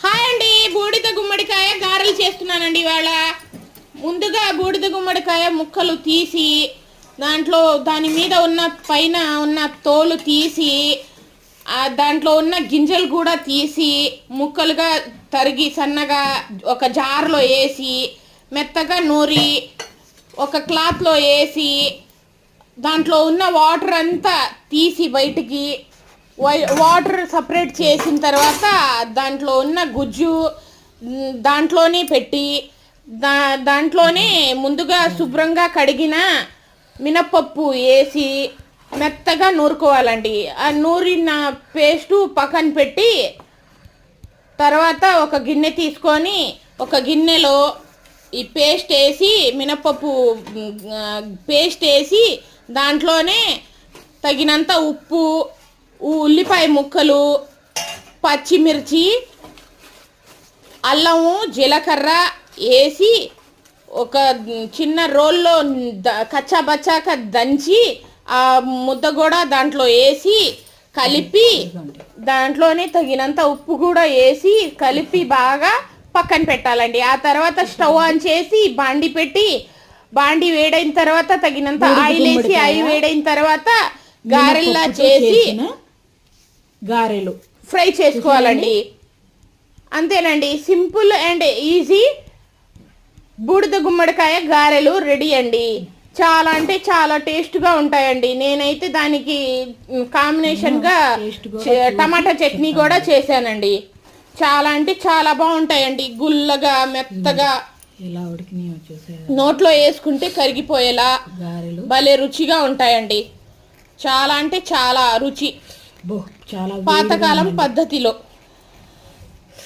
Hi అండి, బూడిద గుమ్మడికాయ గారెలు చేస్తున్నానండి ఇవాళ. ముందుగా బూడిద గుమ్మడికాయ ముక్కలు తీసి దాని మీద ఉన్న పైన ఉన్న తోలు తీసి దాంట్లో ఉన్న గింజలు కూడా తీసి ముక్కలుగా తరిగి సన్నగా ఒక జార్లో వేసి మెత్తగా నూరి ఒక క్లాత్లో వేసి దాంట్లో ఉన్న వాటర్ అంతా తీసి బయటికి వాటర్ సపరేట్ చేసిన తర్వాత దాంట్లో ఉన్న గుజ్జు దాంట్లోనే పెట్టి దాంట్లోనే ముందుగా శుభ్రంగా కడిగిన మినపప్పు వేసి మెత్తగా నూరుకోవాలండి. ఆ నూరిన పేస్టు పక్కన పెట్టి తర్వాత ఒక గిన్నె తీసుకొని ఒక గిన్నెలో ఈ పేస్ట్ వేసి మినపప్పు పేస్ట్ వేసి దాంట్లోనే తగినంత ఉప్పు, ఉల్లిపాయ ముక్కలు, పచ్చిమిర్చి, అల్లము, జీలకర్ర వేసి ఒక చిన్న రోల్లో కచ్చాబచ్చాక దంచి ఆ ముద్ద కూడా దాంట్లో వేసి కలిపి దాంట్లోనే తగినంత ఉప్పు కూడా వేసి కలిపి బాగా పక్కన పెట్టాలండి. ఆ తర్వాత స్టవ్ ఆన్ చేసి బాండి పెట్టి బాండి వేడైన తర్వాత తగినంత ఆయిల్ వేసి ఆయిల్ వేడైన తర్వాత గారెల్లా చేసి గారెలు ఫ్రై చేసుకోవాలండి. అంతేనండి, సింపుల్ అండ్ ఈజీ బూడిద గుమ్మడికాయ గారెలు రెడీ అండి. చాలా అంటే చాలా టేస్ట్గా ఉంటాయండి. నేనైతే దానికి కాంబినేషన్గా టమాటా చట్నీ కూడా చేశానండి. చాలా అంటే చాలా బాగుంటాయండి. గుల్లగా మెత్తగా నోట్లో వేసుకుంటే కరిగిపోయేలా భలే రుచిగా ఉంటాయండి. చాలా అంటే చాలా రుచి, చాలా పాతకాలం పద్ధతిలో.